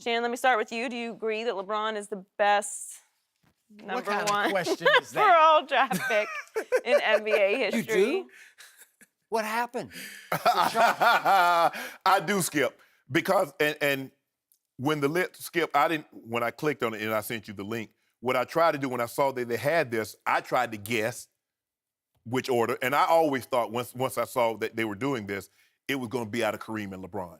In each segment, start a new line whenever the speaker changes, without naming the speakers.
Shannon, let me start with you. Do you agree that LeBron is the best number
What kind
one
of question is that?
overall draft pick in NBA
You
history?
do? What happened?
I do, Skip, because and when the lit Skip, when I clicked on it and I sent you the link, what I tried to do when I saw that they had this, I tried to guess which order, and I always thought once I saw that they were doing this, it was going to be out of Kareem and LeBron.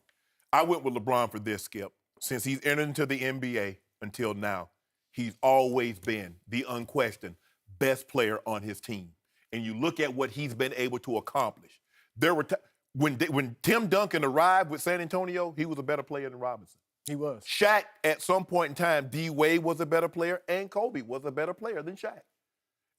I went with LeBron for this, Skip. Since he's entered into the NBA until now, he's always been the unquestioned best player on his team. And you look at what he's been able to accomplish. There were when Tim Duncan arrived with San Antonio, he was a better player than Robinson.
He was.
Shaq, at some point in time, D. Wade was a better player, and Kobe was a better player than Shaq.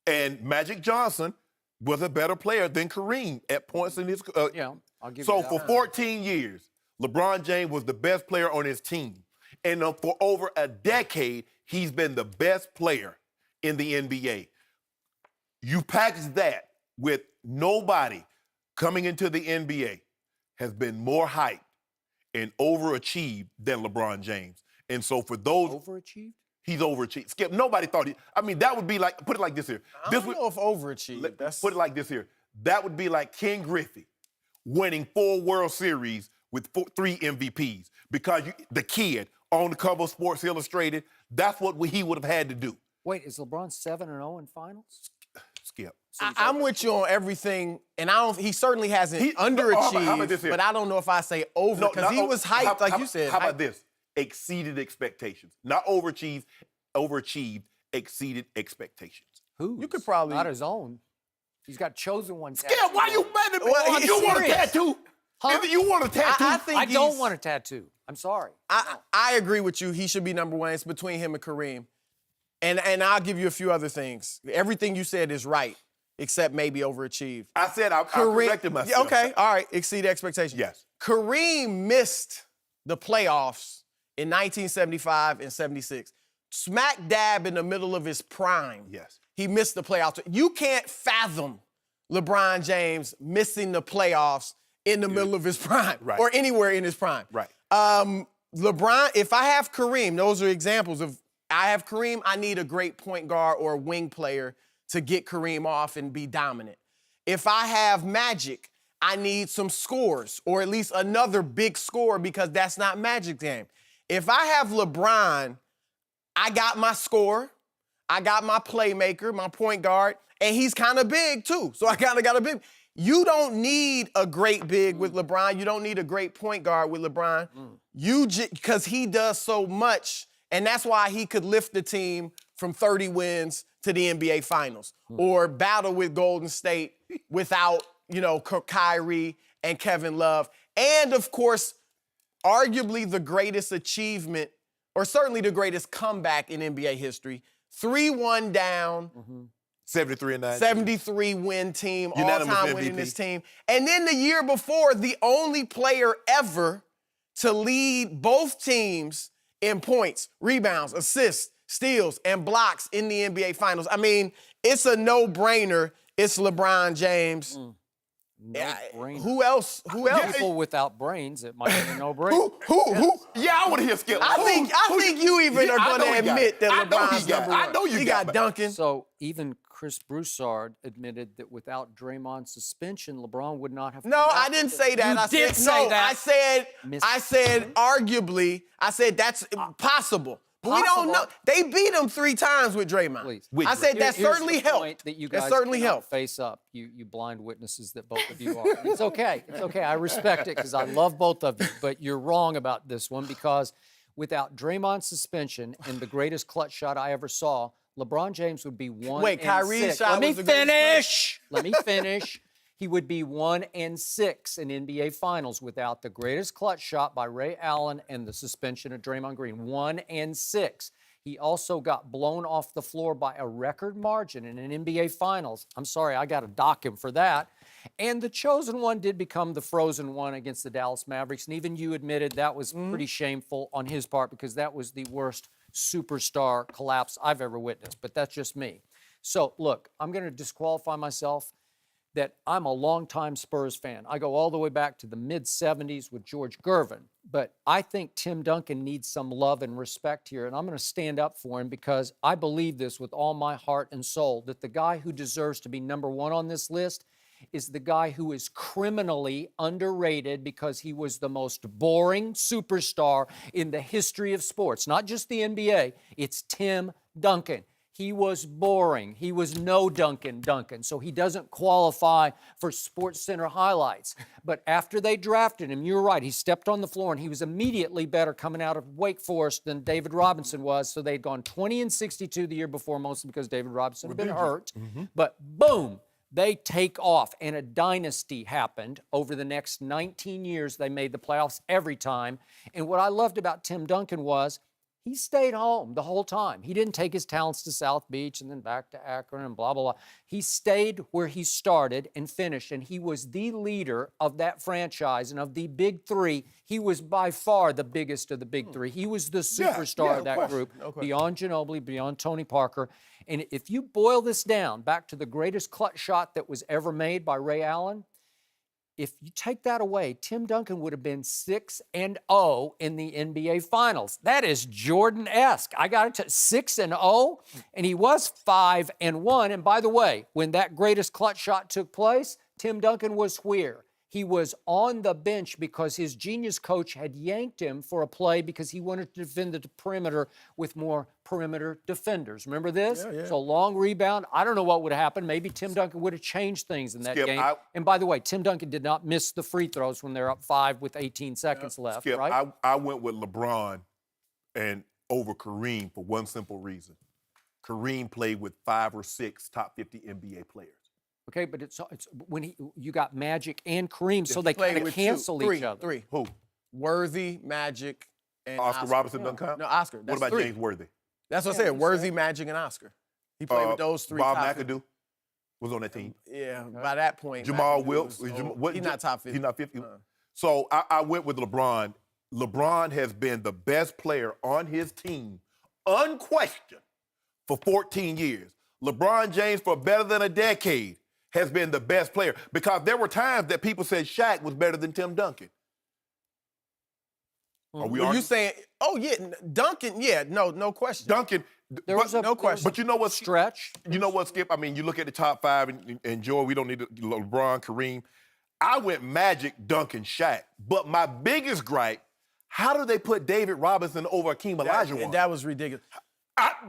And Magic Johnson was a better player than Kareem at points in his.
I'll give you that.
So for 14 years, LeBron James was the best player on his team. And for over a decade, he's been the best player in the NBA. You package that with nobody coming into the NBA has been more hyped and overachieved than LeBron James. And so for those...
Overachieved?
He's overachieved. Skip, nobody thought he... I mean, that would be like... Put it like this here.
I don't know if overachieved.
Put it like this here. That would be like Ken Griffey winning 4 World Series with 3 MVPs because the kid on the cover of Sports Illustrated, that's what he would have had to do.
Wait, is LeBron 7-0 in finals?
Skip.
I'm with you on everything, and he certainly hasn't underachieved,
how about this here?
but I don't know if I say over, because he was hyped, like you said.
How about this? Exceeded expectations. Not overachieved, exceeded expectations.
Who?
You could probably...
Not his own. He's got chosen one.
Skip, why you mad at me?
Well,
You want a tattoo?
Huh?
If you want a tattoo?
I
don't want a tattoo. I'm sorry.
I agree with you. He should be number one. It's between him and Kareem. And I'll give you a few other things. Everything you said is right, except maybe overachieved.
I said I corrected myself.
Okay, all right, exceed expectations.
Yes.
Kareem missed the playoffs in 1975 and 76. Smack dab in the middle of his prime.
Yes.
He missed the playoffs. You can't fathom LeBron James missing the playoffs in the middle of his prime,
Right.
or anywhere in his prime.
Right.
LeBron, if I have Kareem, those are examples of, I have Kareem, I need a great point guard or a wing player to get Kareem off and be dominant. If I have Magic, I need some scores, or at least another big score, because that's not Magic's game. If I have LeBron, I got my score, I got my playmaker, my point guard, and he's kind of big too, so I kind of got a big. You don't need a great big with LeBron. You don't need a great point guard with LeBron. Because he does so much, and that's why he could lift the team from 30 wins to the NBA Finals, or battle with Golden State without, Kyrie and Kevin Love. And, of course, arguably the greatest achievement, or certainly the greatest comeback in NBA history, 3-1 down,
73 and 9.
73-win team,
Unanimous
all-time
MVP.
winningest team. And then the year before, the only player ever to lead both teams in points, rebounds, assists, steals, and blocks in the NBA Finals. I mean, it's a no-brainer. It's LeBron James.
No-brainer.
Who else?
People without brains, it might be a no-brainer.
Who? Yeah, I want to hear Skip.
I think you even are going to admit that LeBron's number one.
I know you
he
got
got Duncan.
So even Chris Broussard admitted that without Draymond's suspension, LeBron would not have.
No, I didn't say that.
You
I
did
said,
say
no,
that.
I said arguably. I said that's possible. But we don't know. They beat him 3 times with Draymond.
Please.
I said that
Here's
certainly
the
helped.
point that you guys
that certainly
cannot
helped.
face up. You blind witnesses that both of you are. It's okay. It's okay. I respect it because I love both of you. But you're wrong about this one, because without Draymond's suspension and the greatest clutch shot I ever saw, LeBron James would be 1-6.
Wait, Kyrie's shot
Let me
was the greatest
finish. Let me finish. He would be 1-6 in NBA Finals without the greatest clutch shot by Ray Allen and the suspension of Draymond Green. 1-6. He also got blown off the floor by a record margin in an NBA Finals. I'm sorry, I got to dock him for that. And the chosen one did become the frozen one against the Dallas Mavericks. And even you admitted that was pretty shameful on his part, because that was the worst superstar collapse I've ever witnessed. But that's just me. So, look, I'm going to disqualify myself. that I'm a longtime Spurs fan. I go all the way back to the mid-'70s with George Gervin. But I think Tim Duncan needs some love and respect here, and I'm going to stand up for him because I believe this with all my heart and soul, that the guy who deserves to be number one on this list is the guy who is criminally underrated because he was the most boring superstar in the history of sports. Not just the NBA, it's Tim Duncan. He was boring. He was no Duncan, so he doesn't qualify for SportsCenter highlights. But after they drafted him, you're right, he stepped on the floor and he was immediately better coming out of Wake Forest than David Robinson was. So they'd gone 20-62 the year before, mostly because David Robinson had been hurt. But boom, they take off, and a dynasty happened. Over the next 19 years, they made the playoffs every time. And what I loved about Tim Duncan was he stayed home the whole time. He didn't take his talents to South Beach and then back to Akron and blah, blah, blah. He stayed where he started and finished, and he was the leader of that franchise. And of the big three, he was by far the biggest of the big three. He was the superstar of that group, beyond Ginobili, beyond Tony Parker. And if you boil this down back to the greatest clutch shot that was ever made by Ray Allen, if you take that away, Tim Duncan would have been 6-0 in the NBA Finals. That is Jordan-esque. I got it to 6-0, and he was 5-1. And by the way, when that greatest clutch shot took place, Tim Duncan was where? He was on the bench because his genius coach had yanked him for a play because he wanted to defend the perimeter with more perimeter defenders. Remember this?
Yeah.
So long rebound. I don't know what would have happened. Maybe Tim Duncan would have changed things in that
Skip,
game. And by the way, Tim Duncan did not miss the free throws when they're up 5 with 18 seconds left,
Skip,
right?
I went with LeBron and over Kareem for one simple reason. Kareem played with 5 or 6 top 50 NBA players.
Okay, but it's when you got Magic and Kareem, so they kind of cancel each other.
Three.
Who?
Worthy, Magic, and
Oscar Robertson doesn't count?
No, Oscar.
What
That's
about
3.
James Worthy?
That's what I said. Worthy, Magic, and Oscar. He played with those 3.
Bob
top 50.
McAdoo was on that team.
Yeah, by that point.
Jamal
McAdoo
Wilkes.
was old.
What-
He's not top 50.
He's not 50. So I went with LeBron. LeBron has been the best player on his team, unquestioned, for 14 years. LeBron James, for better than a decade, has been the best player because there were times that people said Shaq was better than Tim Duncan. Are we
Are you
arguing?
saying, oh, yeah, Duncan, yeah, no question.
Duncan,
There was
no question.
But you know what?
Stretch.
You know what, Skip? I mean, you look at the top 5 and Joy, we don't need LeBron, Kareem. I went Magic, Duncan, Shaq. But my biggest gripe, how do they put David Robinson over Akeem Olajuwon?
That was ridiculous.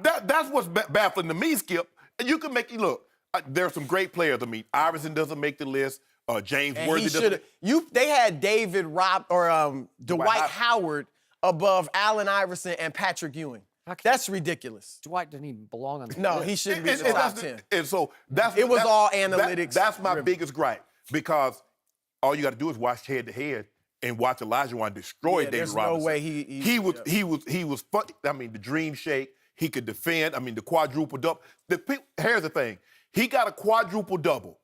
That's what's baffling to me, Skip. You can make, look, there's some great players. I mean, Iverson doesn't make the list. James
And
Worthy
he
doesn't.
should. They had David Dwight Howard above Allen Iverson and Patrick Ewing. That's ridiculous.
Dwight didn't even belong on the
No,
list.
he shouldn't be in the top 10.
And so that's
It was
that's-
all analytics
That's my
driven.
biggest gripe because all you got to do is watch head to head and watch Olajuwon destroy
Yeah,
David
there's no
Robinson.
way
he was fun. I mean, the dream shake. He could defend. I mean, the quadruple double. Here's the thing. He got a quadruple double,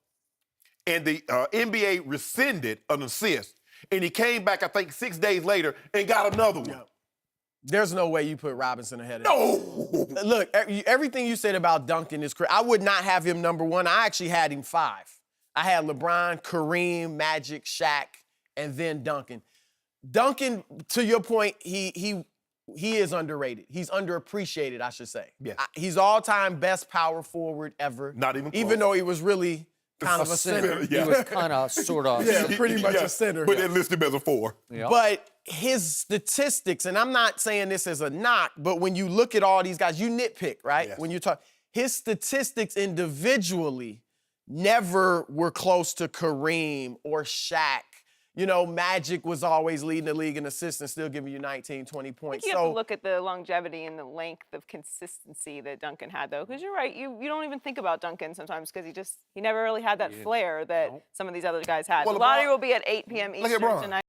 and the NBA rescinded an assist, and he came back, I think, 6 days later and got another one.
Yeah. There's no way you put Robinson ahead of
No.
him. Look, everything you said about Duncan is correct. I would not have him number 1. I actually had him 5. I had LeBron, Kareem, Magic, Shaq, and then Duncan. Duncan, to your point, he is underrated. He's underappreciated, I should say.
Yes.
He's all-time best power forward ever.
Not even close.
Even though he was really kind of a center.
Yeah.
He was kind of, sort of.
Yeah, pretty much a center.
But they listed him as a 4.
Yeah.
But his statistics, and I'm not saying this as a knock, but when you look at all these guys, you nitpick, right?
Yes.
When you talk, his statistics individually never were close to Kareem or Shaq. You know, Magic was always leading the league in assists and still giving you 19, 20
I
points.
think you have to look at the longevity and the length of consistency that Duncan had, though, because you're right. You don't even think about Duncan sometimes because he never really had that flair that some of these other guys had.
Well,
The lottery
LeBron-
will be at 8 p.m.
Look at
Eastern
LeBron.
tonight.